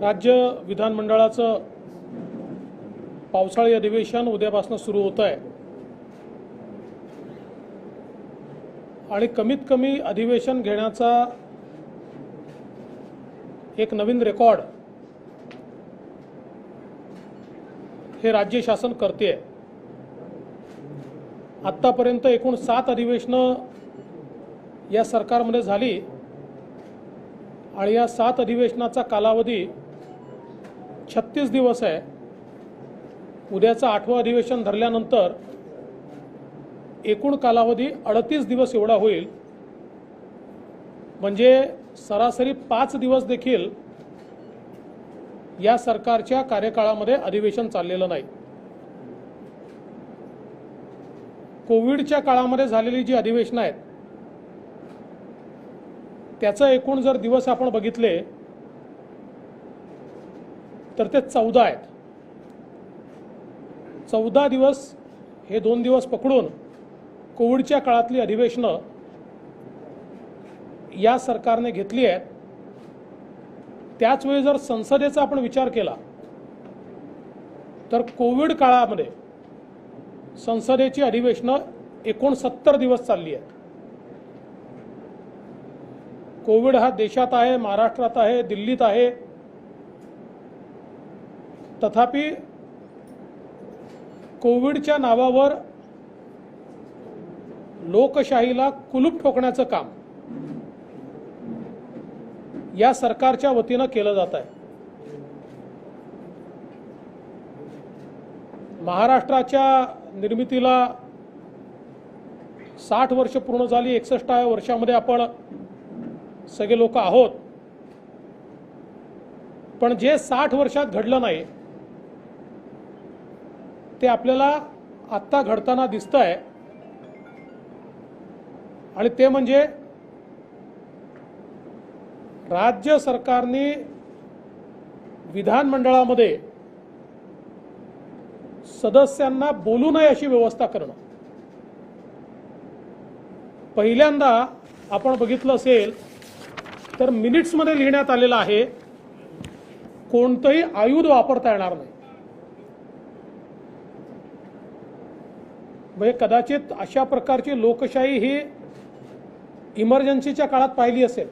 राज्य विधानमंडळाचं पावसाळी अधिवेशन उद्यापासून सुरू होत आहे आणि कमीत कमी अधिवेशन घेण्याचा एक नवीन रेकॉर्ड हे राज्य शासन करते आहे। आत्तापर्यंत एकूण 7 अधिवेशनं या सरकारमध्ये झाली आणि या 7 अधिवेशनाचा कालावधी 36 दिवस आहे। उद्याचं 8वं अधिवेशन धरल्यानंतर एकूण कालावधी 38 दिवस एवढा होईल, म्हणजे सरासरी 5 दिवस देखील या सरकारच्या कार्यकाळामध्ये अधिवेशन चाललेलं नाही। कोविडच्या काळामध्ये झालेली जी अधिवेशनं आहेत त्याचं एकूण जर दिवस आपण बघितले तर ते 14 आहेत। 14 दिवस हे 2 दिवस पकडून कोविडच्या काळातली अधिवेशनं या सरकारने घेतली आहेत। त्याचवेळी जर संसदेचा आपण विचार केला तर कोविड काळामध्ये संसदेची अधिवेशनं 69 दिवस चालली आहेत। कोविड हा देशात आहे, महाराष्ट्रात आहे, दिल्लीत आहे, तथापि कोविडच्या नावावर लोकशाहीला कुलूप ठोकण्याचं काम या सरकारच्या वतीनं केलं जात आहे। महाराष्ट्राच्या निर्मितीला 60 वर्ष पूर्ण झाली। 61व्या वर्षामध्ये आपण सगळे लोक आहोत, पण जे 60 वर्षात घडलं नाही ते आपल्याला आत्ता घडताना दिसतंय, आणि ते म्हणजे राज्य सरकारने विधानमंडळामध्ये सदस्यांना बोलू नये अशी व्यवस्था करणं। पहिल्यांदा आपण बघितलं असेल तर मिनिट्समध्ये लिहिण्यात आलेलं आहे कोणतंही आयुध वापरता येणार नाही। म्हणजे कदाचित अशा प्रकारची लोकशाही ही इमर्जन्सीच्या काळात पाहिली असेल।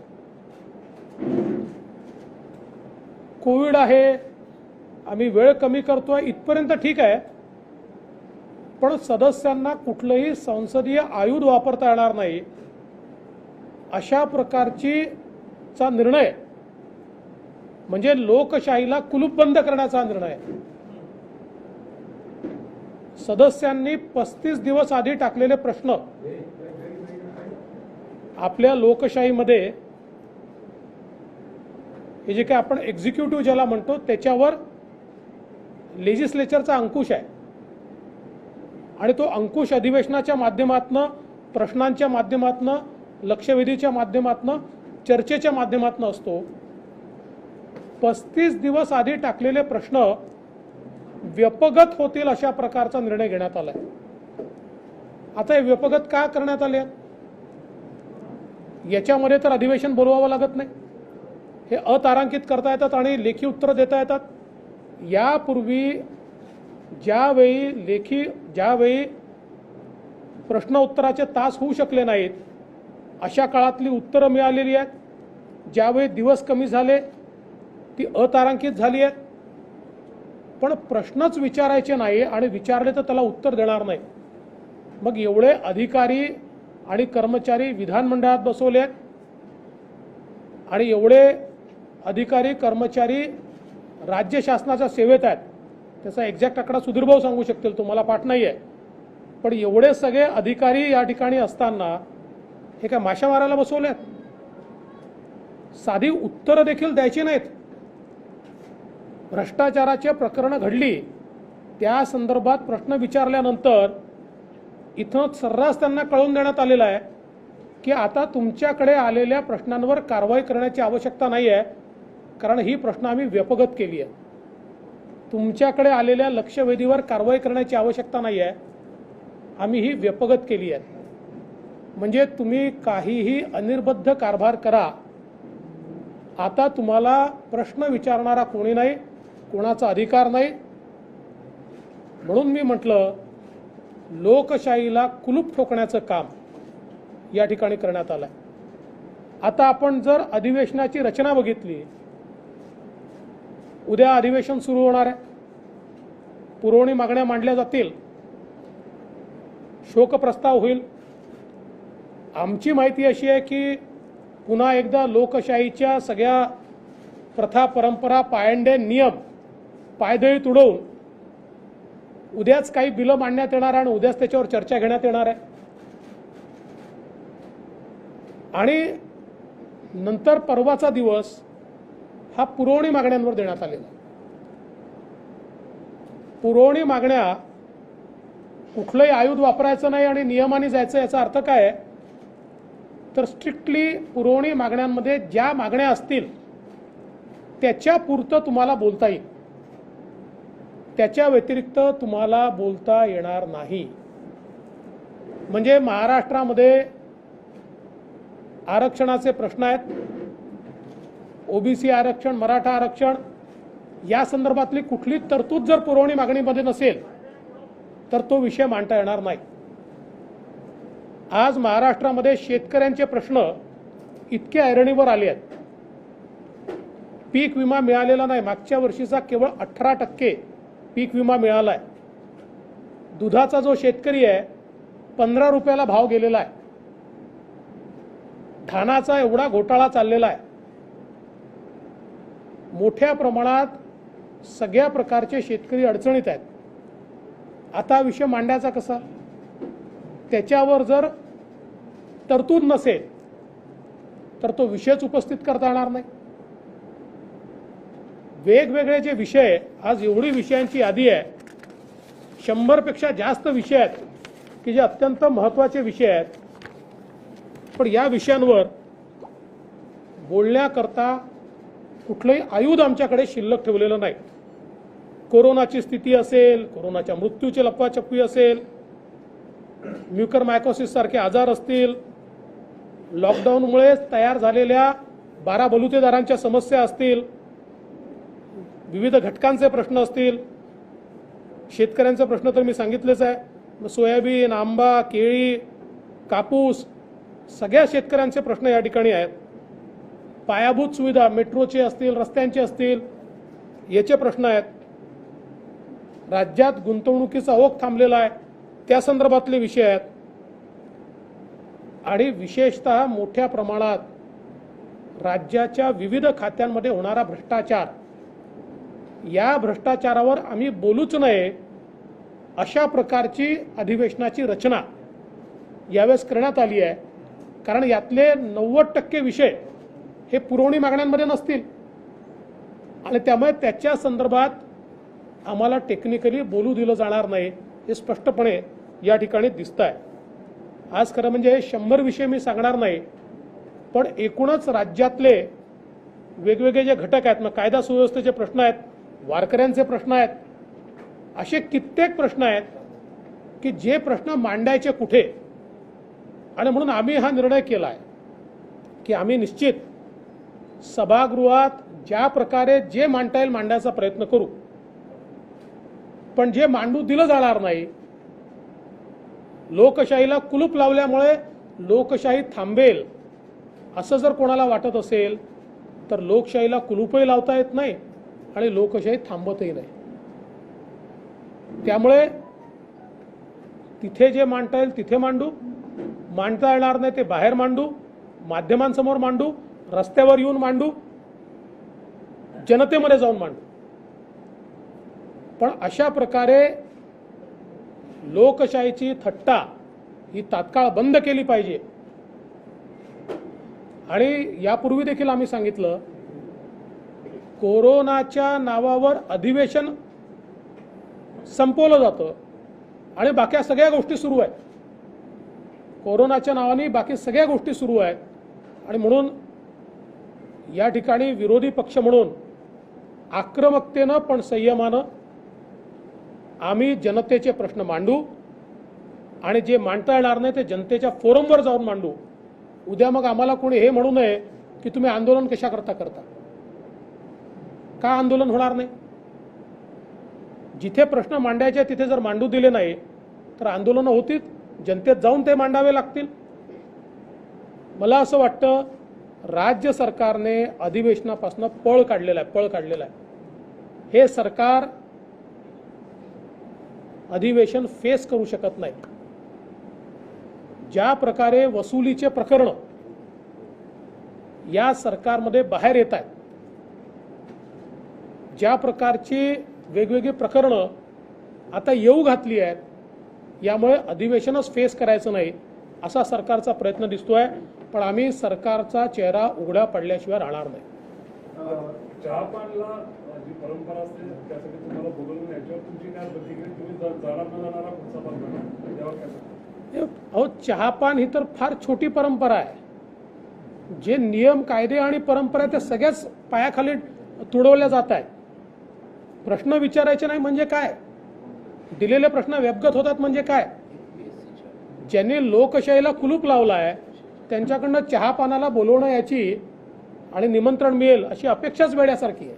कोविड आहे, आम्ही वेळ कमी करतोय इथपर्यंत ठीक आहे, पण सदस्यांना कुठलंही संसदीय आयुध वापरता येणार नाही अशा प्रकारचा निर्णय म्हणजे लोकशाहीला कुलूपबंद करण्याचा निर्णय। सदस्यांनी 35 दिवस आधी टाकलेले प्रश्न आपल्या लोकशाहीमध्ये हे जे काही आपण एक्झिक्युटिव्ह ज्याला म्हणतो त्याच्यावर लेजिस्लेचरचा अंकुश आहे, आणि तो अंकुश अधिवेशनाच्या माध्यमातून, प्रश्नांच्या माध्यमातून, लक्षवेधीच्या माध्यमातून, चर्चेच्या माध्यमातून असतो। 35 दिवस आधी टाकलेले प्रश्न व्यपगत होतील अशा प्रकारचा निर्णय घेण्यात आलाय। आता हे व्यपगत का करण्यात आले? याच्यामध्ये तर अधिवेशन बोलवावं लागत नाही, हे अतारांकित करता येतात आणि लेखी उत्तर देता येतात। यापूर्वी ज्यावेळी प्रश्न उत्तराचे तास होऊ शकले नाहीत अशा काळातली उत्तरं मिळालेली आहेत। ज्यावेळी दिवस कमी झाले ती अतारांकित झाली आहेत, पण प्रश्नच विचारायचे नाही आणि विचारले तर त्याला उत्तर देणार नाही। मग एवढे अधिकारी आणि कर्मचारी विधानमंडळात बसवले आहेत आणि एवढे अधिकारी कर्मचारी राज्य शासनाच्या सेवेत आहेत। त्याचा एक्झॅक्ट आकडा सुधीरभाऊ सांगू शकतील, तुम्हाला पाठ नाही आहे, पण एवढे सगळे अधिकारी या ठिकाणी असताना हे काय माशा मारायला बसवले आहेत? साधी उत्तरं देखील द्यायची नाहीत। भ्रष्टाचाराची प्रकरणं घडली त्या संदर्भात प्रश्न विचारल्यानंतर इथं सर्रास त्यांना कळवून देण्यात आलेलं आहे की आता तुमच्याकडे आलेल्या प्रश्नांवर कारवाई करण्याची आवश्यकता नाही आहे, कारण ही प्रश्न आम्ही व्यपगत केली आहे। तुमच्याकडे आलेल्या लक्षवेधीवर कारवाई करण्याची आवश्यकता नाही आहे, आम्ही ही व्यपगत केली आहे। म्हणजे तुम्ही काहीही अनिर्बद्ध कारभार करा आता तुम्हाला प्रश्न विचारणारा कोणी नाही, कोणाचा अधिकार नाही. म्हणून मी म्हटलं लोकशाहीला कुलूप ठोकण्याचं काम या ठिकाणी करण्यात आलं. आता आपण जर अधिवेशनाची रचना बघितली, उद्या अधिवेशन सुरू होणार आहे, पुरवणी मागण्या मांडल्या जातील, शोकप्रस्ताव होईल. आमची माहिती अशी आहे की पुन्हा एकदा लोकशाहीच्या सगळ्या प्रथा परंपरा पायंडे नियम पायदळी तुडवून उद्याच काही बिलं मांडण्यात येणार आणि उद्याच त्याच्यावर चर्चा घेण्यात येणार आहे. आणि नंतर परवाचा दिवस हा पुरवणी मागण्यांवर देण्यात आलेला. पुरवणी मागण्या कुठलंही आयुध वापरायचं नाही आणि नियमाने जायचं, याचा अर्थ काय आहे तर स्ट्रिक्टली पुरवणी मागण्यांमध्ये ज्या मागण्या असतील त्याच्या पुरतं तुम्हाला बोलता येईल, त्याच्या व्यतिरिक्त तुम्हाला बोलता येणार नाही. म्हणजे महाराष्ट्रामध्ये आरक्षणाचे प्रश्न आहेत, ओबीसी आरक्षण, मराठा आरक्षण, या संदर्भातली कुठली तरतूद जर पुरवणी मागणीमध्ये नसेल तर तो विषय मांडता येणार नाही. आज महाराष्ट्रामध्ये शेतकऱ्यांचे प्रश्न इतके ऐरणीवर आले आहेत. पीक विमा मिळालेला नाही, मागच्या वर्षीचा केवळ 18% पीक विमा मिळाला आहे. दुधाचा जो शेतकरी आहे 15 रुपयाला भाव गेलेला आहे. धानाचा एवढा घोटाळा चाललेला आहे. मोठ्या प्रमाणात सगळ्या प्रकारचे शेतकरी अडचणीत आहेत. आता विषय मांडायचा कसा? त्याच्यावर जर तरतूद नसेल तर तो विषयच उपस्थित करता येणार नाही. वेगवेगळे जे विषय, आज एवढी विषयांची यादी आहे, 100 पेक्षा जास्त विषय आहेत की जे अत्यंत महत्त्वाचे विषय आहेत. पण या विषयांवर बोलण्याकरता कुठलंही आयुध आमच्याकडे शिल्लक ठेवलेलं नाही. कोरोनाची स्थिती असेल, कोरोनाच्या मृत्यूची लपवाछपवी असेल, म्युकरमायकोसिस सारखे आजार असतील, लॉकडाऊनमुळे तयार झालेल्या 12 बलुतेदारांच्या समस्या असतील, विविध घटकांचे प्रश्न असतील, शेतकऱ्यांचे प्रश्न तर मी सांगितलेच आहे. सोयाबीन, आंबा, केळी, कापूस, सगळ्या शेतकऱ्यांचे प्रश्न या ठिकाणी आहेत. पायाभूत सुविधा, मेट्रोचे असतील, रस्त्यांचे असतील, याचे प्रश्न आहेत. राज्यात गुंतवणुकीचा ओघ थांबलेला आहे, त्या संदर्भातले विषय आहेत. आणि विशेषतः मोठ्या प्रमाणात राज्याच्या विविध खात्यांमध्ये होणारा भ्रष्टाचार, या भ्रष्टाचारावर आम्ही बोलूच नये अशा प्रकारची अधिवेशनाची रचना यावेळेस करण्यात आली आहे. कारण यातले 90% विषय हे पुरवणी मागण्यांमध्ये नसतील आणि त्यामुळे त्याच्या संदर्भात आम्हाला टेक्निकली बोलू दिलं जाणार नाही, हे स्पष्टपणे या ठिकाणी दिसतं आहे. आज खरं म्हणजे 100 विषय मी सांगणार नाही, पण एकूणच राज्यातले वेगवेगळे जे घटक आहेत, मग कायदा सुव्यवस्थेचे प्रश्न आहेत, वारकऱ्यांचे प्रश्न आहेत, असे कित्येक प्रश्न आहेत की जे प्रश्न मांडायचे कुठे. आणि म्हणून आम्ही हा निर्णय केला आहे की आम्ही निश्चित सभागृहात ज्या प्रकारे जे मांडता येईल मांडायचा प्रयत्न करू, पण जे मांडू दिलं जाणार नाही. लोकशाहीला कुलूप लावल्यामुळे लोकशाही थांबेल असं जर कोणाला वाटत असेल तर लोकशाहीला कुलूपही लावता येत नाही आणि लोकशाही थांबतही नाही. त्यामुळे तिथे जे मांडता येईल तिथे मांडू, मांडता येणार नाही ते बाहेर मांडू, माध्यमांसमोर मांडू, रस्त्यावर येऊन मांडू, जनतेमध्ये जाऊन मांडू. पण अशा प्रकारे लोकशाहीची थट्टा ही तात्काळ बंद केली पाहिजे. आणि यापूर्वी देखील आम्ही सांगितलं, कोरोनाच्या नावावर अधिवेशन संपवलं जातं आणि बाकी सगळ्या गोष्टी सुरू आहेत. कोरोनाच्या नावाने बाकी सगळ्या गोष्टी सुरू आहेत. आणि म्हणून या ठिकाणी विरोधी पक्ष म्हणून आक्रमकतेनं पण संयमानं आम्ही जनतेचे प्रश्न मांडू आणि जे मांडता येणार नाही ते जनतेच्या फोरमवर जाऊन मांडू. उद्या मग आम्हाला कोणी हे म्हणू नये की तुम्ही आंदोलन कशा करता. का आंदोलन होणार नाही? जिथे प्रश्न मांडायचे तिथे जर मांडू दिले नाही तर आंदोलनं होतील, जनतेत जाऊन ते मांडावे लागतील. मला असं वाटतं राज्य सरकारने अधिवेशनापासून पळ काढलेला आहे. हे सरकार अधिवेशन फेस करू शकत नाही. ज्या प्रकारे वसुलीचे प्रकरण या सरकारमध्ये बाहेर येत आहेत, ज्या प्रकारची वेगवेगळी प्रकरणं आता येऊ घातली आहेत, यामुळे अधिवेशनच फेस करायचं नाही असा सरकारचा प्रयत्न दिसतोय. पण आम्ही सरकारचा चेहरा उघडा पडल्याशिवाय राहणार नाही. चहापानला जी परंपरा असते त्यासाठी तुम्हाला बोलवून याच्यावर तुमची काय प्रतिक्रिया? तुम्ही जाणार न जाणारा पुढचा पालक त्यावर काय? अहो, चहापान ही तर फार छोटी परंपरा आहे. जे नियम, कायदे आणि परंपरा त्या सगळ्याच पायाखाली तुडवल्या जात आहेत. प्रश्न विचारायचे नाही म्हणजे काय? दिलेले प्रश्न व्यवगत होतात म्हणजे काय? ज्यांनी लोकशाहीला कुलूप लावला आहे त्यांच्याकडनं चहापानाला बोलवणं याची आणि निमंत्रण मिळेल अशी अपेक्षाच वेड्यासारखी आहे.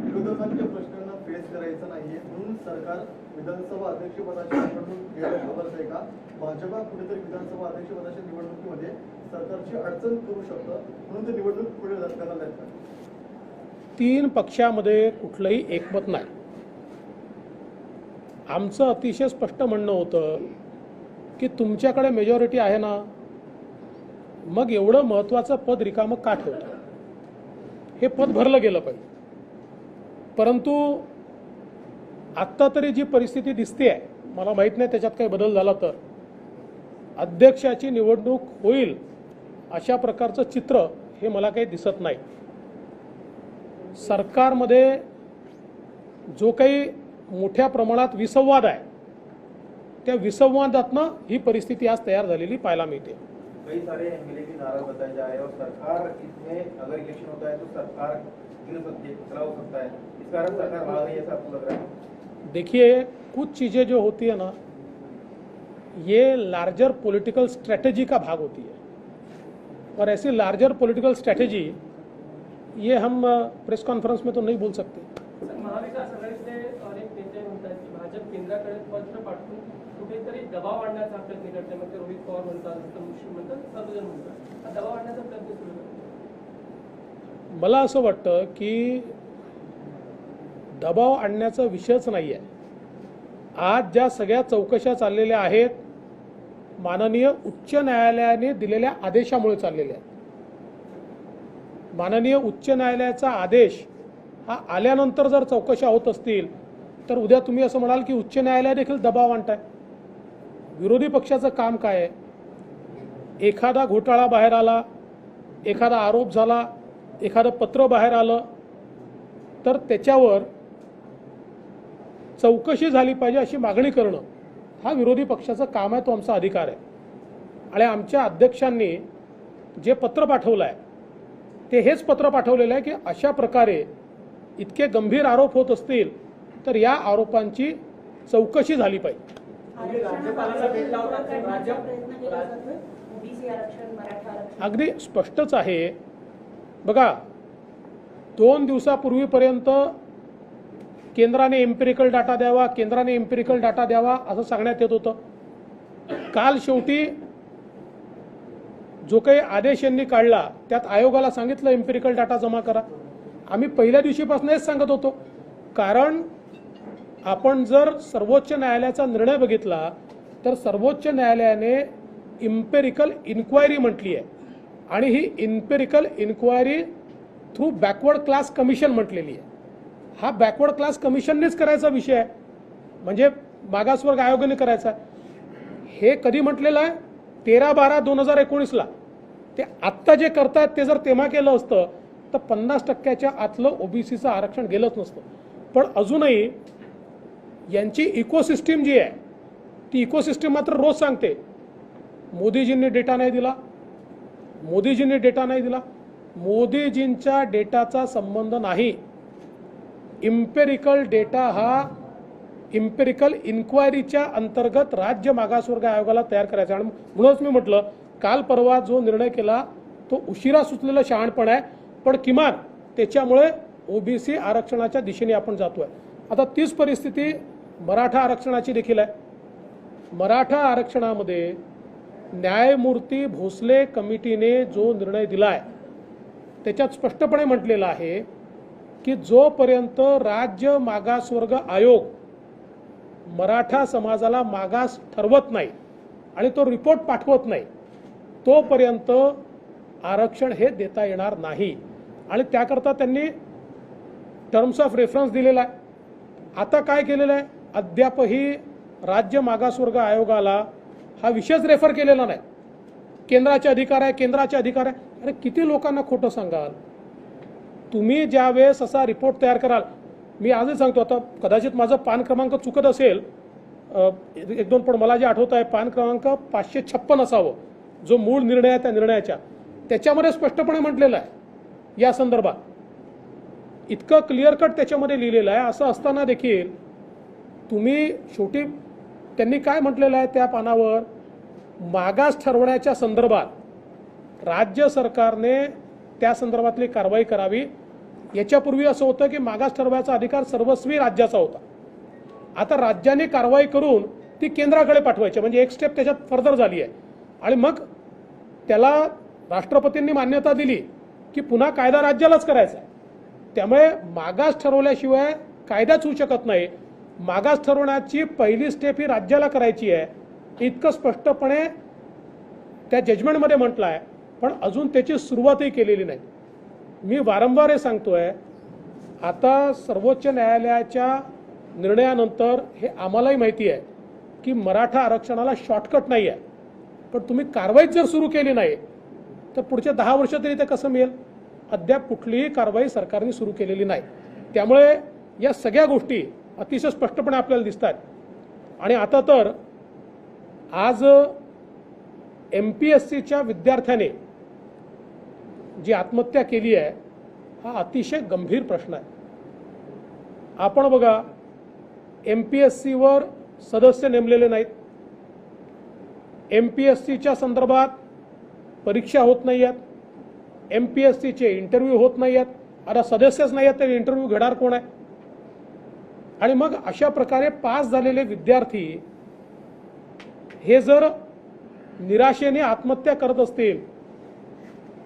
विरोधकांच्या प्रश्नांना फेस करायचं नाहीये म्हणून सरकार विधानसभा अध्यक्षपदाची निवडणूक घ्यायला खबरच आहे का? भाजपा कुठेतरी विधानसभा अध्यक्षपदाच्या निवडणुकीमध्ये सरकारची अडचण करू शकतं म्हणून ते निवडणूक पुढे करणार आहेत का? 3 पक्षामध्ये कुठलंही एकमत नाही. आमचं अतिशय स्पष्ट म्हणणं होतं की तुमच्याकडे मेजॉरिटी आहे ना, मग एवढं महत्त्वाचं पद रिकामं का ठेवतं? हे पद भरलं गेलं पाहिजे. परंतु आत्ता तरी जी परिस्थिती दिसते आहे, मला माहीत नाही त्याच्यात काही बदल झाला तर, अध्यक्षाची निवडणूक होईल अशा प्रकारचं चित्र हे मला काही दिसत नाही. सरकारमध्ये जो काही मोठ्या प्रमाणात विसंवाद आहे त्या विसंवादातनं ही परिस्थिती आज तयार झालेली पाहायला मिळते. कई सारे एमएलए भी नाराज बताए जा रहे हैं और सरकार इसमें अगर इलेक्शन होता है तो सरकार गिर सकती है, खतरा हो सकता है. इस कारण सरकार भाग रही है, ऐसा आपको लग रहा है? देखिए, कुछ चीज़ें जो होती है ना, ये लार्जर पॉलिटिकल स्ट्रेटजी का भाग होती है और ऐसी लार्जर पॉलिटिकल स्ट्रेटजी ये हम प्रेस कॉन्फ्रेंस में तो नहीं बोल सकते. महाविकास आघाडीतले अनेक नेते म्हणतात की भाजप केंद्राकडे पत्र पाठवून कुठेतरी दबाव आणण्याचा प्रयत्न करते. मग ते रोहित पवार म्हणतात, मुश्रीफ म्हणतात, सर्वजण म्हणतात, हा दबाव आणण्याचा प्रयत्न सुरू आहे. मला असं वाटतं की दबाव आणण्याचा विषयच नाही आहे. आज ज्या सगळ्या चौकशा चाललेल्या आहेत माननीय उच्च न्यायालयाने दिलेल्या आदेशामुळे चाललेल्या आहेत. माननीय उच्च न्यायालयाचा आदेश हा आल्यानंतर जर चौकशा होत असतील तर उद्या तुम्ही असं म्हणाल की उच्च न्यायालय देखील दबाव आणताय. विरोधी पक्षाचं काम काय आहे? एखादा घोटाळा बाहेर आला, एखादा आरोप झाला, एखादं पत्र बाहेर आलं तर त्याच्यावर चौकशी झाली पाहिजे अशी मागणी करणं हा विरोधी पक्षाचं काम आहे, तो आमचा अधिकार आहे. आणि आमच्या अध्यक्षांनी जे पत्र पाठवलं आहे ते हेच पत्र पाठवलेलं आहे की अशा प्रकारे इतके गंभीर आरोप होत असतील तर या आरोपांची चौकशी झाली पाहिजे. अगदी स्पष्टच आहे. बघा, 2 दिवसापूर्वीपर्यंत केंद्राने एम्पिरिकल डाटा द्यावा, केंद्राने एम्पिरिकल डाटा द्यावा असं सांगण्यात येत होतं. काल शेवटी जो काही आदेश यांनी काढला त्यात आयोगाला सांगितलं एम्पिरिकल डाटा जमा करा. आम्ही पहिल्या दिवशीपासून हेच सांगत होतो, कारण आपण जर सर्वोच्च न्यायालयाचा निर्णय बघितला तर सर्वोच्च न्यायालयाने इम्पेरिकल इन्क्वायरी म्हटली आहे आणि ही empirical inquiry through backward class commission म्हटलेली आहे. हा बॅकवर्ड क्लास कमिशननेच करायचा विषय आहे, म्हणजे मागासवर्ग आयोगाने करायचा. हे कधी म्हटलेलं आहे? 13/12/2019ला. ते आत्ता जे करतात ते जर तेव्हा केलं असतं तर 50% आतलं ओबीसीचं आरक्षण गेलंच नसतं. पण अजूनही यांची इकोसिस्टीम जी आहे ती इकोसिस्टीम मात्र रोज सांगते मोदीजींनी डेटा नाही दिला, मोदीजींनी डेटा नाही दिला. मोदीजींच्या डेटाचा संबंध नाही. इम्पेरिकल डेटा हा इम्पेरिकल इन्क्वायरीच्या अंतर्गत राज्य मागासवर्ग आयोगाला तयार करायचा. आणि म्हणूनच मी म्हटलं काल परवा जो निर्णय केला तो उशिरा सुचलेला शहाणपण आहे, पण किमान त्याच्यामुळे ओबीसी आरक्षणाच्या दिशेने आपण जातोय. आता तीच परिस्थिती मराठा आरक्षणाची देखील आहे. मराठा आरक्षणामध्ये न्यायमूर्ती भोसले कमिटीने जो निर्णय दिलाय त्याच्यात स्पष्टपणे म्हटलेलं आहे की जोपर्यंत राज्य मागासवर्ग आयोग मराठा समाजाला मागास ठरवत नाही आणि तो रिपोर्ट पाठवत नाही तोपर्यंत आरक्षण हे देता येणार नाही. आणि त्याकरता त्यांनी टर्म्स ऑफ रेफरन्स दिलेला आहे. आता काय केलेलं आहे, अद्यापही राज्य मागासवर्ग आयोगाला हा विषयच रेफर केलेला नाही. केंद्राचे अधिकार आहे, केंद्राचे अधिकार आहे. अरे किती लोकांना खोटं सांगाल तुम्ही. ज्यावेळेस असा रिपोर्ट तयार कराल, मी आजही सांगतो, आता कदाचित माझं पान क्रमांक चुकत असेल एक दोन, पण मला जे आठवत आहे पान क्रमांक 556 असावं, जो मूळ निर्णय आहे त्या निर्णयाच्या, त्याच्यामध्ये स्पष्टपणे म्हटलेलं आहे या संदर्भात. इतकं क्लिअर कट त्याच्यामध्ये लिहिलेलं आहे. असं असताना देखील तुम्ही शेवटी त्यांनी काय म्हटलेलं आहे त्या पानावर, मागास ठरवण्याच्या संदर्भात राज्य सरकारने त्या संदर्भातली कारवाई करावी. याच्यापूर्वी असं होतं की मागास ठरवायचा अधिकार सर्वस्वी राज्याचा होता. आता राज्याने कारवाई करून ती केंद्राकडे पाठवायची, म्हणजे एक स्टेप त्याच्यात फर्दर झाली आहे. आणि मग त्याला राष्ट्रपतींनी मान्यता दिली की पुन्हा कायदा राज्यालाच करायचा आहे. त्यामुळे मागास ठरवल्याशिवाय कायदाच होऊ शकत नाही. मागास ठरवण्याची पहिली स्टेप ही राज्याला करायची आहे, इतकं स्पष्टपणे त्या जजमेंटमध्ये म्हटलं आहे. पण अजून त्याची सुरुवातही केलेली नाही. मी वारंवार हे सांगतोय, आता सर्वोच्च न्यायालयाच्या निर्णयानंतर हे आम्हालाही माहिती आहे की मराठा आरक्षणाला शॉर्टकट नाही आहे. पण तुम्ही कारवाईच जर सुरू केली नाही तर पुढच्या 10 वर्ष तरी ते कसं मिळेल. अद्याप कुठलीही कारवाई सरकारने सुरू केलेली नाही. त्यामुळे या सगळ्या गोष्टी अतिशय स्पष्टपणे आपल्याला दिसतात. आणि आता तर आज MPSCच्या विद्यार्थ्याने जी आत्महत्या केली आहे हा अतिशय गंभीर प्रश्न आहे. आपण बघा, MPSCवर सदस्य नेमलेले नाहीत, MPSCच्या संदर्भात परीक्षा होत नाही आहेत, MPSCचे इंटरव्ह्यू होत नाही आहेत. आता सदस्यच नाही आहेत तर इंटरव्ह्यू घेणार कोण आहे. आणि मग अशा प्रकारे पास झालेले विद्यार्थी हे जर निराशेने आत्महत्या करत असतील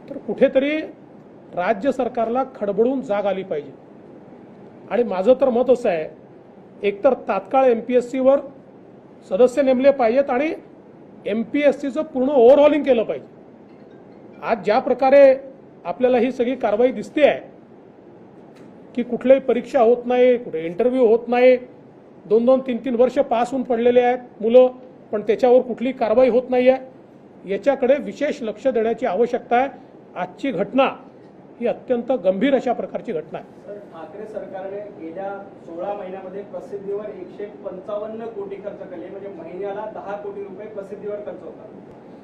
तर कुठेतरी राज्य सरकारला खडबडून जाग आली पाहिजे. आणि माझं तर मत असं आहे, एकतर तात्काळ MPSCवर सदस्य नेमले पाहिजेत आणि MPSCचं पूर्ण ओव्हरहॉलिंग केलं पाहिजे. आज ज्या प्रकारे आपल्याला ही सगळी कारवाई दिसते आहे की कुठल्याही परीक्षा होत नाही, कुठे इंटरव्ह्यू होत नाही, 2-2, 3-3 वर्ष पास होऊन पडलेले आहेत मुलं, पण त्याच्यावर कुठली कारवाई होत नाही आहे. याच्याकडे विशेष लक्ष देण्याची आवश्यकता आहे. आजची घटना ही अत्यंत गंभीर अशा प्रकारची घटना आहे. सर, ठाकरे सरकारने गेल्या 16 महिन्यामध्ये प्रसिद्धीवर 155 कोटी खर्च केले, म्हणजे महिन्याला 10 कोटी रुपये प्रसिद्धीवर खर्च होता.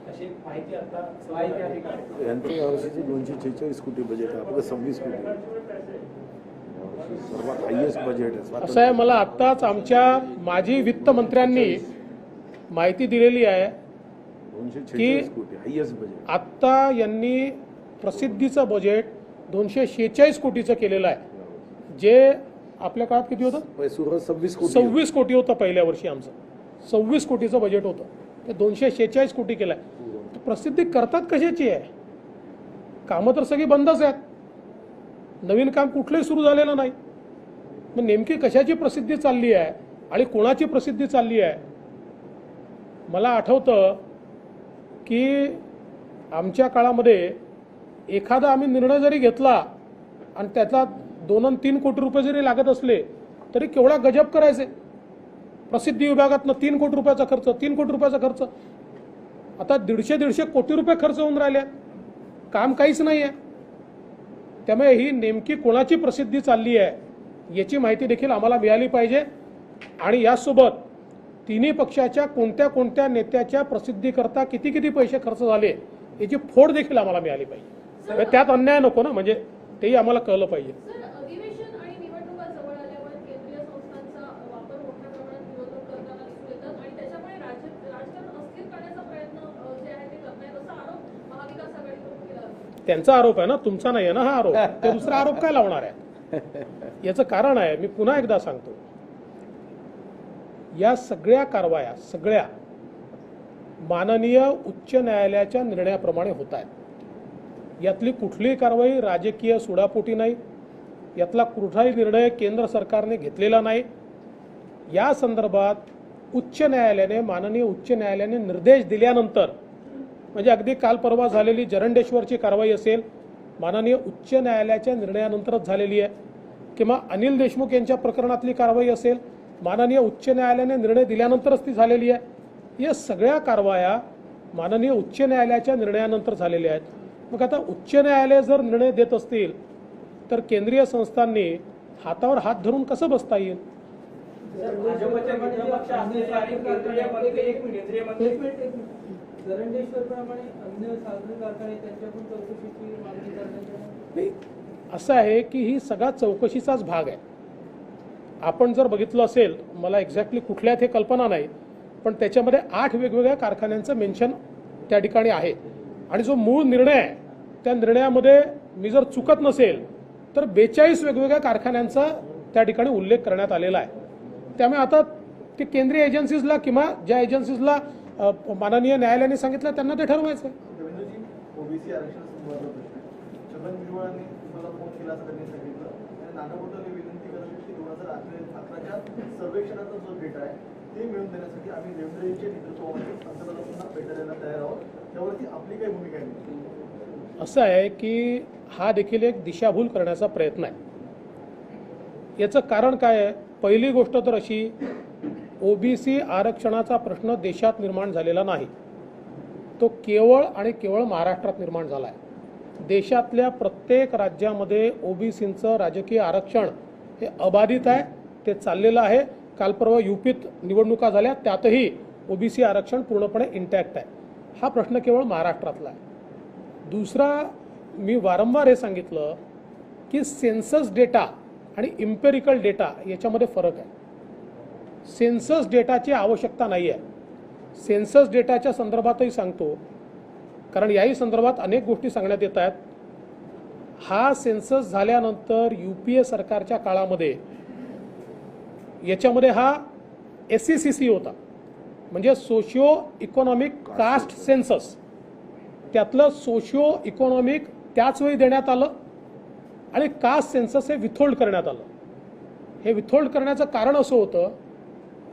अशी माहिती आता माहिती अधिकारी यांचं यावर्षीचे 246 कोटी बजेट आहे, आपलं 26 कोटी सर्वात हायएस्ट बजेट आहे. असं आहे, मला आत्ताच आमच्या माजी वित्तमंत्र्यांनी माहिती दिलेली आहे 246 कोटी हायएस्ट बजेट. आत्ता यांनी प्रसिद्धीचं बजेट 246 कोटीचं केलेलं आहे, जे आपल्या काळात किती होतं, सुरुवात 26 कोटी 26 कोटी होतं पहिल्या वर्षी आमचं. 26 कोटीचं बजेट होतं, ते 246 कोटी केलं आहे. प्रसिद्धी करतात कशाची आहे, कामं तर सगळी बंदच आहेत, नवीन काम कुठलंही सुरू झालेलं नाही. मग नेमकी कशाची प्रसिद्धी चालली आहे आणि कोणाची प्रसिद्धी चालली आहे. मला आठवतं की आमच्या काळामध्ये एखादा आम्ही निर्णय जरी घेतला आणि त्यातला 2-3 कोटी रुपये जरी लागत असले तरी केवढा गजब करायचे. प्रसिद्धी विभागातनं 3 कोटी रुपयाचा खर्च, 3 कोटी रुपयाचा खर्च. आता 150 कोटी रुपये खर्च होऊन राहिले, काम काहीच नाही आहे. त्यामुळे ही नेमकी कोणाची प्रसिद्धी चालली आहे याची माहिती देखील आम्हाला मिळाली पाहिजे. आणि यासोबत तिन्ही पक्षाच्या कोणत्या कोणत्या नेत्याच्या प्रसिद्धीकरता किती किती पैसे खर्च झाले याची फोड देखील आम्हाला मिळाली पाहिजे. त्यात अन्याय नको ना, म्हणजे तेही आम्हाला कळलं पाहिजे. सर, अधिवेशन आणि निवडणुका जवळ आल्यावर केंद्रीय संस्थांचा वापर मोठ्या प्रमाणात विरोधक करताना दिसून येतात आणि त्याच्यामुळे राजकारण अस्थिर करण्याचा प्रयत्न जे आहे ते करतायत असा आरोप महाविकास आघाडीकडून केला जातो. त्यांचा आरोप आहे ना, तुमचा नाही आहे ना हा आरोप. ते दुसरा आरोप काय लावणार आहे. याचं कारण आहे, मी पुन्हा एकदा सांगतो, या सगळ्या कारवाया सगळ्या माननीय उच्च न्यायालयाच्या निर्णयाप्रमाणे होत आहेत. यातली कुठलीही कारवाई राजकीय सुडापोटी नाही, यातला कुठलाही निर्णय केंद्र सरकारने घेतलेला नाही. या संदर्भात उच्च न्यायालयाने माननीय उच्च न्यायालयाने निर्देश दिल्यानंतर, म्हणजे अगदी काल परवा झालेली जरंडेश्वरची कारवाई असेल, माननीय उच्च न्यायालयाच्या निर्णयानंतरच झालेली आहे, किंवा अनिल देशमुख यांच्या प्रकरणातली कारवाई असेल, माननीय उच्च न्यायालयाने निर्णय दिल्यानंतरच ती झालेली आहे. या सगळ्या कारवाया माननीय उच्च न्यायालयाच्या निर्णयानंतर झालेल्या आहेत. मग आता उच्च न्यायालय जर निर्णय देत असतील तर केंद्रीय संस्थांनी हातावर हात धरून कसं बसता येईल? भाजपचे मित्रपक्ष असलेले आणि केंद्रीय मंत्री जरंडेश्वरप्रमाणे अन्य साखर कारखाने त्यांच्याकडून चौकशीची मागणी करण्यात नाही, असं आहे की ही सगळा चौकशीचाच भाग आहे. आपण जर बघितलं असेल, मला एक्झॅक्टली कुठल्या ते कल्पना नाही, पण त्याच्यामध्ये 8 वेगवेगळ्या कारखान्यांचं मेन्शन त्या ठिकाणी आहे. आणि जो मूळ निर्णय आहे त्या निर्णयामध्ये मी जर चुकत नसेल तर 42 वेगवेगळ्या कारखान्यांचा त्या ठिकाणी उल्लेख करण्यात आलेला आहे. त्यामुळे आता ते केंद्रीय एजन्सीजला किंवा ज्या एजन्सीजला माननीय न्यायालयाने सांगितलं त्यांना ते ठरवायचं आहे. देवेंद्रजी, ओबीसी आरक्षण संदर्भातला प्रश्न आहे. छगन भुजबळांनी तुम्हाला फोन केला असं त्यांनी सांगितलं आणि नाना पटोले विनंती करत आहेत की 2011च्या सर्वेक्षणाचा जो डेटा आहे ते मिळवून देण्यासाठी आम्ही देवेंद्रजींच्या नेतृत्वामध्ये पंतप्रधान पुन्हा भेटायला तयार आहोत. त्यावरती आपली काय भूमिका आहे? असं आहे की हा देखील एक दिशाभूल करण्याचा प्रयत्न आहे. याचं कारण काय आहे? पहिली गोष्ट तर अशी, ओबीसी आरक्षणाचा प्रश्न देशात निर्माण झालेला नाही, तो केवळ आणि केवळ महाराष्ट्रात निर्माण झाला आहे. देशातल्या प्रत्येक राज्यामध्ये ओबीसींचं राजकीय आरक्षण हे अबाधित आहे, ते चाललेलं आहे. काल परवा यूपीत निवडणुका झाल्या, त्यातही ओबीसी आरक्षण पूर्णपणे इंटॅक्ट आहे. हा प्रश्न केवळ महाराष्ट्रातला आहे. दुसरा, मी वारंवार हे सांगितलं की सेन्सस डेटा आणि इम्पेरिकल डेटा याच्यामध्ये फरक आहे. सेन्सस डेटाची आवश्यकता नाही आहे. सेन्सस डेटाच्या संदर्भातही सांगतो, कारण याही संदर्भात अनेक गोष्टी सांगण्यात येत आहेत. हा सेन्सस झाल्यानंतर UPA सरकारच्या काळामध्ये याच्यामध्ये हा SECC होता, म्हणजे सोशिओ इकॉनॉमिक कास्ट सेन्सस. त्यातलं सोशिओ इकॉनॉमिक त्याच वेळी देण्यात आलं आणि कास्ट सेन्सस हे विथहोल्ड करण्यात आलं. हे विथहोल्ड करण्याचं कारण असं होतं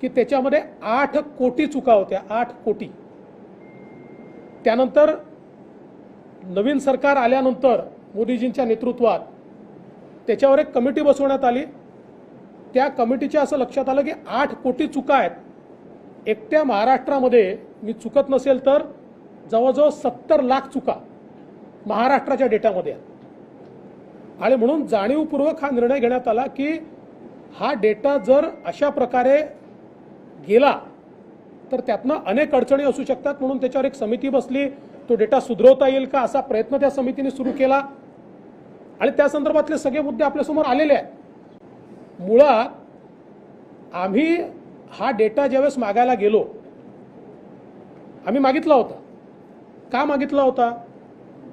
की त्याच्यामध्ये 8 कोटी चुका होत्या, 8 कोटी. त्यानंतर नवीन सरकार आल्यानंतर मोदीजींच्या नेतृत्वात त्याच्यावर एक कमिटी बसवण्यात आली. त्या कमिटीच्या असं लक्षात आलं की 8 कोटी चुका आहेत. एकट्या महाराष्ट्रामध्ये मी चुकत नसेल तर जवळजवळ 70 लाख चुका महाराष्ट्राच्या डेटामध्ये आहेत. आणि म्हणून जाणीवपूर्वक हा निर्णय घेण्यात आला की हा डेटा जर अशा प्रकारे गेला तर त्यातनं अनेक अडचणी असू शकतात. म्हणून त्याच्यावर एक समिती बसली, तो डेटा सुधारवता येईल का असा प्रयत्न त्या समितीने सुरू केला आणि त्या संदर्भातले सगळे मुद्दे आपल्यासमोर आलेले आहेत. मुळात आम्ही हा डेटा ज्यावेळेस मागायला गेलो, आम्ही मागितला होता. का मागितला होता?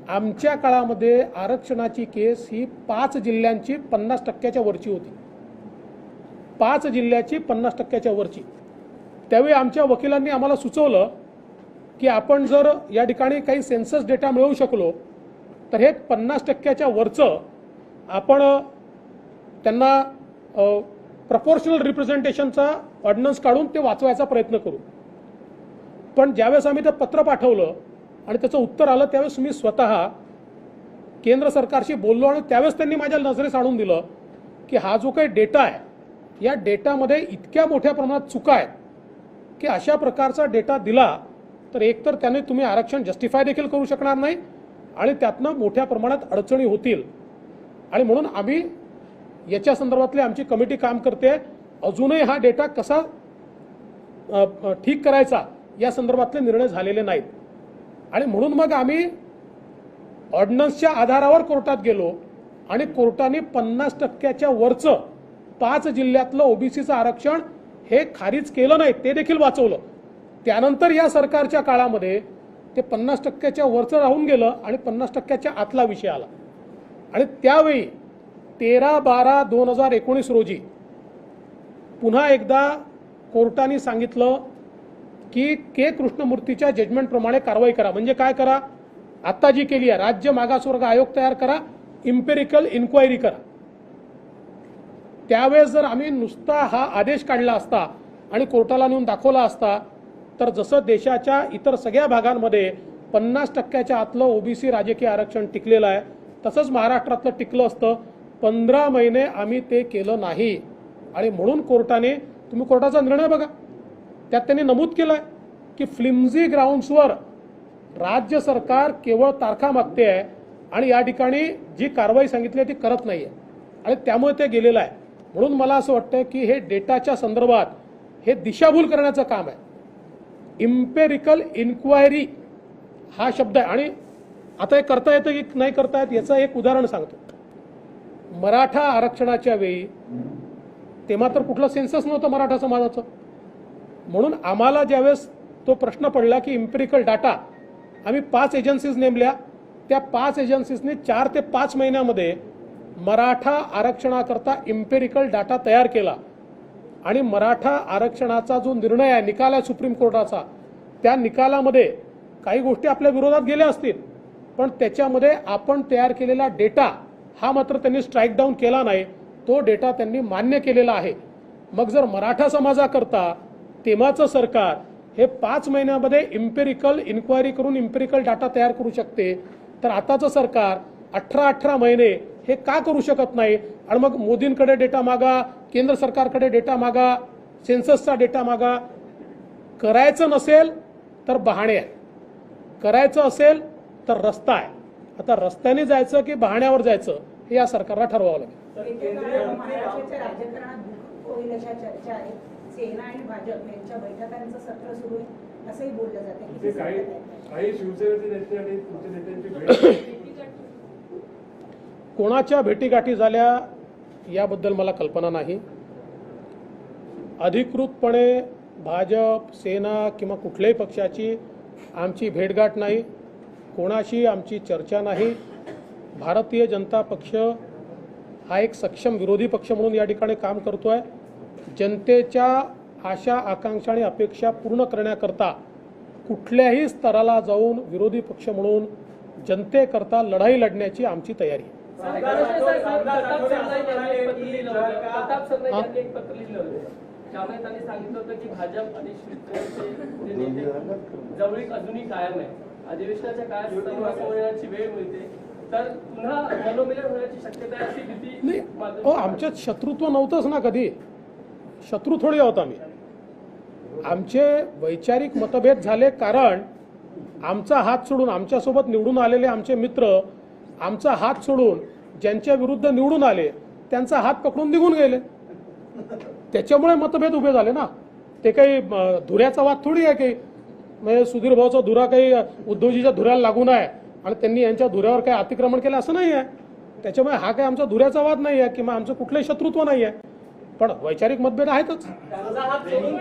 आमच्या काळामध्ये आरक्षणाची केस ही 5 जिल्ह्यांची 50% वरची होती. 5 जिल्ह्याची 50% वरची. त्यावेळी आमच्या वकिलांनी आम्हाला सुचवलं की आपण जर या ठिकाणी काही सेन्सस डेटा मिळवू शकलो तर हे 50% वरचं आपण त्यांना प्रपोर्शनल रिप्रेझेंटेशनचा ऑर्डिनन्स काढून ते वाचवायचा प्रयत्न करू. पण ज्यावेळेस आम्ही ते पत्र पाठवलं आणि त्याचं उत्तर आलं त्यावेळेस मी स्वतः केंद्र सरकारशी बोललो आणि त्यावेळेस त्यांनी माझ्या नजरेस आणून दिलं की हा जो काही डेटा आहे या डेटामध्ये इतक्या मोठ्या प्रमाणात चुका आहेत की अशा प्रकारचा डेटा दिला तर एकतर त्याने तुम्ही आरक्षण जस्टिफाय देखील करू शकणार नाही आणि त्यातनं मोठ्या प्रमाणात अडचणी होतील. आणि म्हणून आम्ही याच्या संदर्भातली आमची कमिटी काम करते. अजूनही हा डेटा कसा ठीक करायचा या संदर्भातले निर्णय झालेले नाहीत. आणि म्हणून मग आम्ही ऑर्डिनन्सच्या आधारावर कोर्टात गेलो आणि कोर्टाने 50% वरचं 5 जिल्ह्यातलं ओबीसीचं आरक्षण हे खारिज केलं नाही, ते देखील वाचवलं. त्यानंतर या सरकारच्या काळामध्ये ते 50% वरचं राहून गेलं आणि 50% आतला विषय आला. आणि त्यावेळी 13/12/2019 रोजी पुन्हा एकदा कोर्टाने सांगितलं की के कृष्णमूर्तीच्या जजमेंटप्रमाणे कारवाई करा. म्हणजे काय करा, आता जी केली आहे, राज्य मागासवर्ग आयोग तयार करा, इम्पेरिकल इन्क्वायरी करा. त्यावेळेस जर आम्ही नुसता हा आदेश काढला असता आणि कोर्टाला नेऊन दाखवला असता तर जसं देशाच्या इतर सगळ्या भागांमध्ये 50% आतलं ओबीसी राजकीय आरक्षण टिकलेलं आहे तसंच महाराष्ट्रातलं टिकलं असतं. 15 महिने आम्ही ते केलं नाही आणि म्हणून कोर्टाने, तुम्ही कोर्टाचा निर्णय बघा, त्यात त्यांनी नमूद केलं आहे की फ्लिम्झी ग्राउंड्सवर राज्य सरकार केवळ तारखा मागते आहे आणि या ठिकाणी जी कारवाई सांगितली आहे ती करत नाही आहे आणि त्यामुळे ते गेलेलं आहे. म्हणून मला असं वाटतं की हे डेटाच्या संदर्भात हे दिशाभूल करण्याचं काम आहे. इम्पेरिकल इन्क्वायरी हा शब्द आहे आणि आता हे करता येतं की नाही करता येत याचं एक उदाहरण सांगतो. मराठा आरक्षणाच्या वेळी तेव्हा तर कुठलं सेन्सस नव्हतं मराठा समाजाचं, म्हणून आम्हाला ज्यावेळेस तो प्रश्न पडला की इम्पेरिकल डाटा, आम्ही 5 एजन्सीज नेमल्या. त्या 5 एजन्सीजने 4 ते 5 महिन्यामध्ये मराठा आरक्षणाकरता इम्पेरिकल डाटा तयार केला आणि मराठा आरक्षणाचा जो निर्णय आहे, निकाल आहे सुप्रीम कोर्टाचा, त्या निकालामध्ये काही गोष्टी आपल्या विरोधात गेल्या असतील पण त्याच्यामध्ये आपण तयार केलेला डेटा हा मात्र त्यांनी स्ट्राईक डाऊन केला नाही, तो डेटा त्यांनी मान्य केलेला आहे. मग जर मराठा समाजाकरता तेव्हाचं सरकार हे 5 महिन्यामध्ये इम्पेरिकल इन्क्वायरी करून इम्पेरिकल डाटा तयार करू शकते तर आताचं सरकार 18 महिने हे का करू शकत नाही. आणि मग मोदींकडे डेटा मागा, केंद्र सरकारकडे डेटा मागा, सेन्ससचा डेटा मागा. करायचं नसेल तर बहाणे आहे, करायचं असेल तर रस्ता आहे. आता रस्त्याने जायचं की बहाण्यावर जायचं हे या सरकारला ठरवावं लागेल. महाराष्ट्राच्या राजकारणात दुःख होईल अशा चर्चा आहेत. सेना आणि भाजप यांच्या बैठकांचं सत्र सुरू आहे असंही बोललं जातं ते काही शिवसेनेचे नेते आणि तुमच्या नेत्यांची भेट कोणाच्या भेटीगाठी झाल्या याबद्दल मला कल्पना नाही. अधिकृतपणे भाजप, सेना किंवा कुठल्याही पक्षाची आमची भेटगाठ नाही, कोणाशी आमची चर्चा नाही. भारतीय जनता पक्ष हा एक सक्षम विरोधी पक्ष म्हणून या ठिकाणी काम करतोय. जनतेच्या आशा, आकांक्षा आणि अपेक्षा पूर्ण करण्याकरता कुठल्याही स्तराला जाऊन विरोधी पक्ष म्हणून जनतेकरता लढाई लढण्याची आमची तयारी आहे. प्रताप सरनाईक यांनी एक पत्र लिहिलं होतं त्यामुळे त्यांनी सांगितलं होतं की भाजप आणि शिवसेनेचे नेते जवळीक अजूनही कायम आहे. अधिवेशनाच्या काळात समोर येण्याची वेळ मिळते तर पुन्हा मनोमिलन होण्याची शक्यता आहे अशी भीती. आमच्यात शत्रुत्व नव्हतंच ना, कधी शत्रू थोडी आहोत आम्ही. आमचे वैचारिक मतभेद झाले कारण आमचा हात सोडून, आमच्यासोबत निवडून आलेले आमचे मित्र आमचा हात सोडून ज्यांच्या विरुद्ध निवडून आले त्यांचा हात पकडून निघून गेले. त्याच्यामुळे मतभेद उभे झाले ना. ते काही धुऱ्याचा वाद थोडी आहे की म्हणजे सुधीर भाऊचा धुरा काही उद्धवजीच्या धुऱ्याला लागून आहे आणि त्यांनी यांच्या धुऱ्यावर काही अतिक्रमण केलं असं नाही आहे. त्याच्यामुळे हा काही आमचा धुऱ्याचा वाद नाही आहे किंवा आमचं कुठलंही शत्रुत्व नाही आहे, पण वैचारिक मतभेद आहेतच. त्यांचा हात सोडून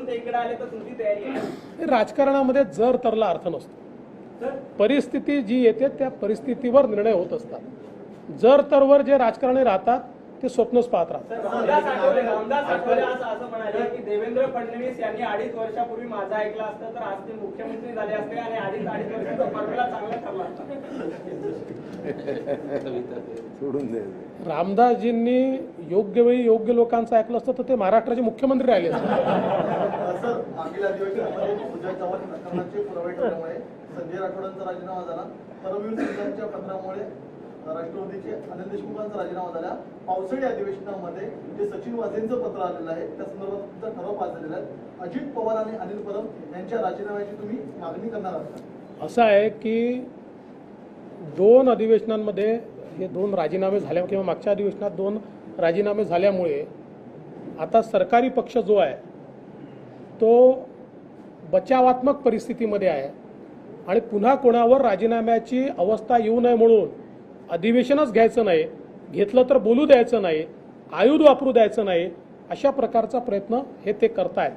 ते इकडे आले तर तुमची तयारी आहे. राजकारणामध्ये जर तरला अर्थ नसतो. परिस्थिती जी येते त्या परिस्थितीवर निर्णय होत असतात. जर तरवर जे राजकारणी राहतात ते स्वप्नच पाहत राहतात. रामदास आठवले असं म्हणाले की देवेंद्र फडणवीस यांनी 2.5 वर्षापूर्वी माझा ऐकला असतं तर आज ते मुख्यमंत्री झाले असते आणि 2.5 वर्षाचा फॉर्म्युला चांगला ठरला असता. सोडून दे. रामदासजींनी योग्य वेळी योग्य लोकांचं ऐकलं असतं तर ते महाराष्ट्राचे मुख्यमंत्री राहिले असते. सर, मागील अधिवेशनामध्ये सुजय चव्हाण प्रकरणाचे पुरावे ठरल्यामुळे संजय राठोडांचा राजीनामा झाला. परमवीर सिंगांच्या पत्रामुळे राष्ट्रवादीचे अनिल देशमुखांचा राजीनामा झाला. पावसाळी अधिवेशनामध्ये जे सचिन वाझेंचं पत्र आलेलं आहे त्या संदर्भात तुमचा ठराव पास झालेला आहे. अजित पवार आणि अनिल परब यांच्या राजीनाम्याची तुम्ही मागणी करणार आहात का? असं आहे की 2 अधिवेशनांमध्ये हे 2 राजीनामे झाल्या किंवा मागच्या अधिवेशनात 2 राजीनामे झाल्यामुळे आता सरकारी पक्ष जो आहे तो बचावात्मक परिस्थितीमध्ये आहे आणि पुन्हा कोणावर राजीनाम्याची अवस्था येऊ नये म्हणून अधिवेशनच घ्यायचं नाही, घेतलं तर बोलू द्यायचं नाही, आयुध वापरू द्यायचं नाही, अशा प्रकारचा प्रयत्न हे ते करतायत.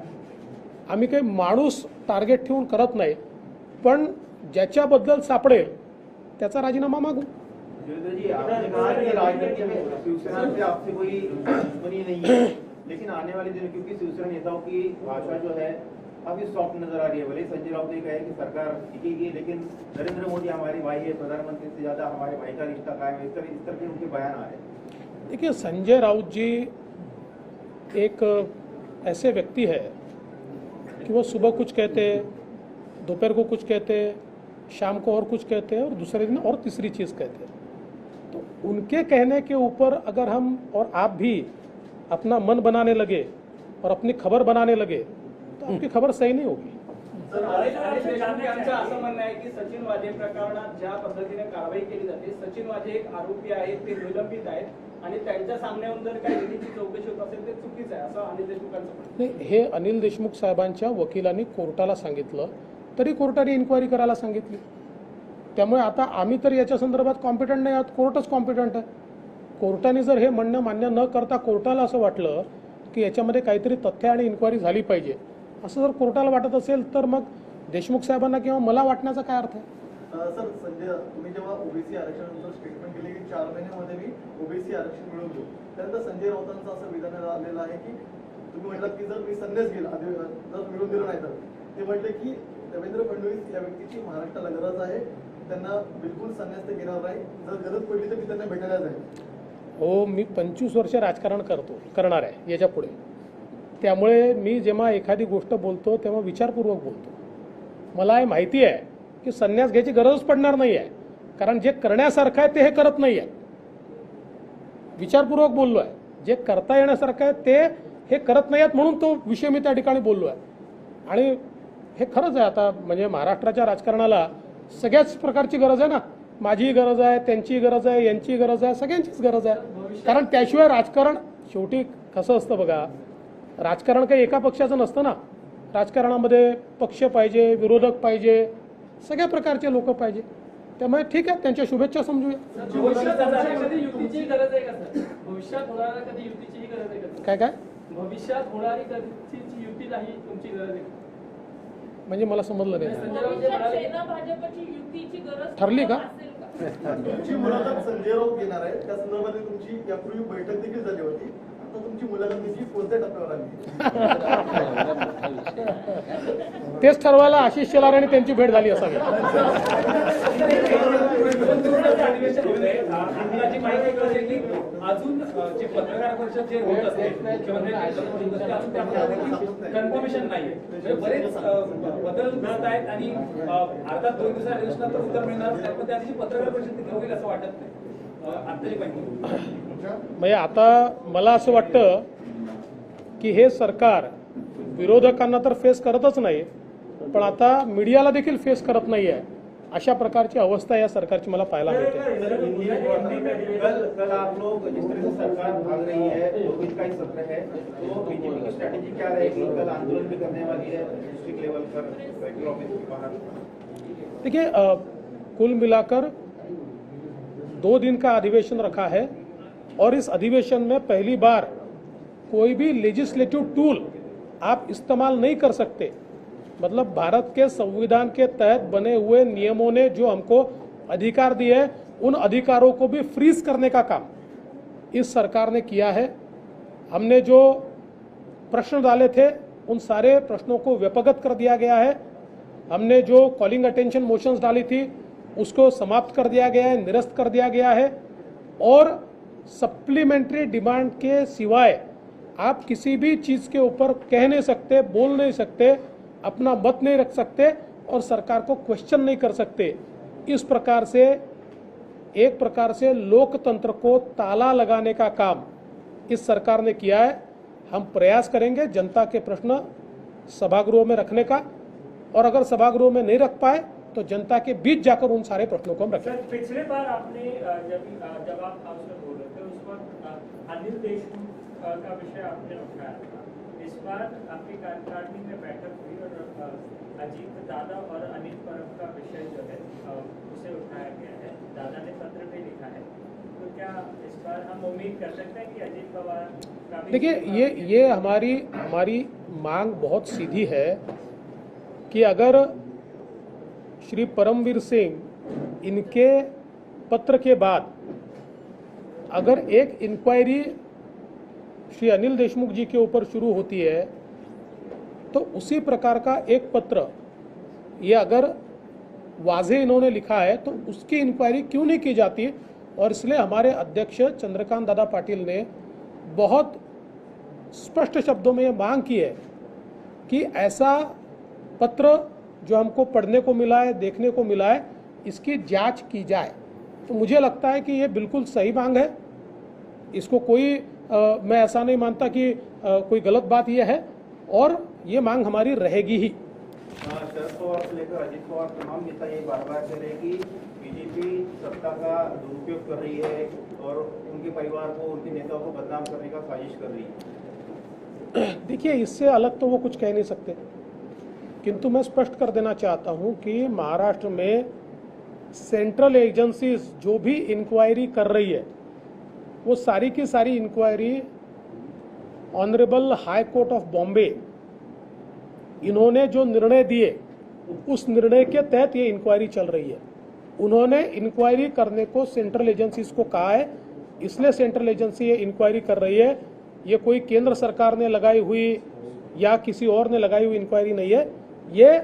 आम्ही काही माणूस टार्गेट ठेवून करत नाही, पण ज्याच्याबद्दल सापडेल त्याचा राजीनामा मागू. जोगिंदर जी, आपने कहा कि राजनीति में शिवसेना से आपसे कोई दुश्मनी नहीं है, लेकिन आने वाले दिन क्योंकि शिवसेना नेताओं की भाषा जो है अभी सॉफ्ट नजर आ रही है। भले संजय राउत ने कहा कि सरकार टिकेगी, लेकिन नरेंद्र मोदी हमारे भाई है, प्रधानमंत्री से ज्यादा हमारे भाई का रिश्ता कायम है, इस तरह के उनके बयान आ रहे हैं। देखिए, संजय राउत जी एक ऐसे व्यक्ति है कि वो सुबह कुछ कहते हैं, दोपहर को कुछ कहते हैं, शाम को और कुछ कहते हैं और दूसरे दिन और तीसरी चीज़ कहते हैं। तो उनके कहने के ऊपर अगर हम और आप भी अपना मन बनाने लगे और अपनी खबर बनाने लगे तो आपकी खबर सही नहीं होगी। सर, अनिल देशमुख यांचं असं म्हणणं आहे की सचिन वाझे प्रकरणात ज्या पद्धतीने कारवाई केली जाते, सचिन वाझे एक आरोपी आहेत, ते निलंबित आहेत आणि त्यांच्या सामन्याहून जर काही निधीची चौकशी होत असेल ते चुकीचं आहे, असं अनिल देशमुखांचं म्हणणं आहे. नाही, हे अनिल देशमुख साहेबांच्या वकिलांनी कोर्टाला सांगितलं, तरी कोर्टाने इन्क्वायरी करायला सांगितली. त्यामुळे आता आम्ही तर याच्या संदर्भात कॉम्पिटंट नाही आहोत, कोर्टच कॉम्पिटंट आहे. कोर्टाने जर हे म्हणणं मान्य न करता कोर्टाला असं वाटलं की याच्यामध्ये काहीतरी तथ्य आणि इन्क्वायरी झाली पाहिजे, असं जर कोर्टाला वाटत असेल तर मग देशमुख साहेबांना किंवा मला वाटण्याचा काय अर्थ आहे? सर, संजय, तुम्ही जेव्हा ओबीसी आरक्षणानंतर स्टेटमेंट केले की 4 महिन्यामध्ये मी ओबीसी आरक्षण मिळवून देऊ, त्यानंतर संजय राऊतांचं असं विधान आलेलं आहे की तुम्ही म्हटलं की जर मी संन्यास गेला, जर मिळवून दिलं नाही तर ते म्हटले की देवेंद्र फडणवीस या व्यक्तीची महाराष्ट्राला गरज आहे, त्यांना बिलकुल संन्यास ते घेणार नाही, जर गरज पडली तर मी त्यांना भेटायला जाईल. हो, मी 25 वर्ष राजकारण करणार आहे याच्या पुढे. त्यामुळे मी जेव्हा एखादी गोष्ट बोलतो तेव्हा विचारपूर्वक बोलतो. मला हे माहिती आहे की संन्यास घ्यायची गरजच पडणार नाही आहे, कारण जे करण्यासारखं आहे ते हे करत नाही आहे. विचारपूर्वक बोललो आहे. जे करता येण्यासारखं आहे ते हे करत नाही आहेत, म्हणून तो विषय मी त्या ठिकाणी बोललो आहे. आणि हे खरंच आहे, आता म्हणजे महाराष्ट्राच्या राजकारणाला सगळ्याच प्रकारची गरज आहे ना. माझीही गरज आहे, त्यांचीही गरज आहे, यांचीही गरज आहे, सगळ्यांचीच गरज आहे. कारण त्याशिवाय राजकारण, शेवटी कसं असतं बघा, राजकारण काही एका पक्षाचं नसतं ना. राजकारणामध्ये पक्ष पाहिजे, विरोधक पाहिजे, सगळ्या प्रकारचे लोक पाहिजे. त्यामुळे ठीक आहे, त्यांच्या शुभेच्छा समजूया. भविष्यात कधी युतीची गरज आहे का सर? भविष्यात होणाऱ्या कधी युतीची गरज आहे का? काय काय भविष्यात होणारी कधीची युतीलाही तुमची गरज आहे? म्हणजे मला समजलं नाही. संजय राऊत जे भविष्यात म्हणाले सेना भाजपची युतीची गरज ठरली का? असेल का? तुमची मुलाखत संजय राऊत घेणार आहे, त्या संदर्भात तुमची यापूर्वी बैठक देखील झाली होती. आता तुमची मुलाखत देखील कोणत्या टप्प्यावर आली? तेच ठरवायला आशिष शेलार आणि त्यांची भेट झाली असावी. अधिवेशनाची माहिती कळते की अजून जे पत्रकार परिषद जे होत असते कन्फर्मेशन नाहीये, म्हणजे बरेच बदल घडत आहेत आणि अर्थात 2 दिवसाच्या अधिवेशनात तर उत्तर मिळणार नाही, पण त्या दिवशी पत्रकार परिषद देखील होईल असं वाटत नाही. आत्ताची माहिती म्हणजे आता मला असं वाटतं की हे सरकार विरोधकांना तर फेस करतच नाही, पण आता मीडियाला देखील फेस करत नाही आहे. अशा प्रकारची अवस्था या सरकारची मला पाहायला मिळते. कल आप लोग जिस तरह से सरकार भाग रही है, कोविड का ही सत्र है, तो बीजेपी की स्ट्रेटेजी क्या रहेगी? कल आंदोलन भी करने वाली है डिस्ट्रिक्ट लेवल पर, कलेक्टर ऑफिस के बाहर. देखिए, कुल मिलाकर 2 दिन का अधिवेशन रखा है और इस अधिवेशन में पहली बार कोई भी लेजिस्लेटिव टूल आप इस्तेमाल नहीं कर सकते. मतलब भारत के संविधान के तहत बने हुए नियमों ने जो हमको अधिकार दिए हैं, उन अधिकारों को भी फ्रीज करने का काम इस सरकार ने किया है. हमने जो प्रश्न डाले थे उन सारे प्रश्नों को व्यपगत कर दिया गया है. हमने जो कॉलिंग अटेंशन मोशंस डाली थी उसको समाप्त कर दिया गया है, निरस्त कर दिया गया है. और सप्लीमेंट्री डिमांड के सिवाय आप किसी भी चीज़ के ऊपर कह नहीं सकते, बोल नहीं सकते, अपना मत नहीं रख सकते और सरकार को क्वेश्चन नहीं कर सकते. इस प्रकार से एक प्रकार से लोकतंत्र को ताला लगाने का काम इस सरकार ने किया है. हम प्रयास करेंगे जनता के प्रश्न सभागृहों में रखने का, और अगर सभागृहों में नहीं रख पाए तो जनता के बीच जाकर उन सारे प्रश्नों को हम रखेंगे. पिछले बार आपने जब आप हाउस में बोल रहे थे उस वक्त अनिल देशमुख का विषय आपने उठाया था. इस बार आपकी कार्यकारिणी में बैठक हुई और अजीत दादा और अनिल परब का विषय जो है उसे उठाया गया है. दादा ने पत्र भी लिखा है, तो क्या इस बार हम उम्मीद कर सकते हैं कि अजीत पवार का भी? देखिए, ये हमारी मांग बहुत सीधी है कि अगर श्री परमवीर सिंह इनके पत्र के बाद अगर एक इंक्वायरी श्री अनिल देशमुख जी के ऊपर शुरू होती है तो उसी प्रकार का एक पत्र ये अगर वाजे इन्होंने लिखा है तो उसकी इंक्वायरी क्यों नहीं की जाती। और इसलिए हमारे अध्यक्ष चंद्रकांत दादा पाटिल ने बहुत स्पष्ट शब्दों में ये मांग की है कि ऐसा पत्र जो हमको पढ़ने को मिला है, देखने को मिला है, इसकी जांच की जाए। तो मुझे लगता है कि ये बिल्कुल सही मांग है। इसको कोई मैं ऐसा नहीं मानता कि कोई गलत बात यह है, और ये मांग हमारी रहेगी ही। शरद पवार से लेकर अजित पवार तमाम नेता ये बार बार कह रहे हैं कि बीजेपी सत्ता का दुरुपयोग कर रही है और उनके परिवार को, उनके नेताओं को बदनाम करने का साजिश कर रही है। देखिए, इससे अलग तो वो कुछ कह नहीं सकते, किंतु मैं स्पष्ट कर देना चाहता हूं कि महाराष्ट्र में सेंट्रल एजेंसीज जो भी इंक्वायरी कर रही है वो सारी की सारी inquiry honourable high court of Bombay इन्होंने जो निर्णय दिए उस निर्णय के तहत ये इंक्वायरी चल रही है। उन्होंने इंक्वायरी करने को सेंट्रल एजेंसीज को कहा है, इसलिए सेंट्रल एजेंसी ये इंक्वायरी कर रही है। ये कोई केंद्र सरकार ने लगाई हुई या किसी और ने लगाई हुई इंक्वायरी नहीं है, ये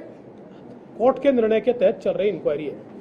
कोर्ट के निर्णय के तहत चल रही इंक्वायरी है।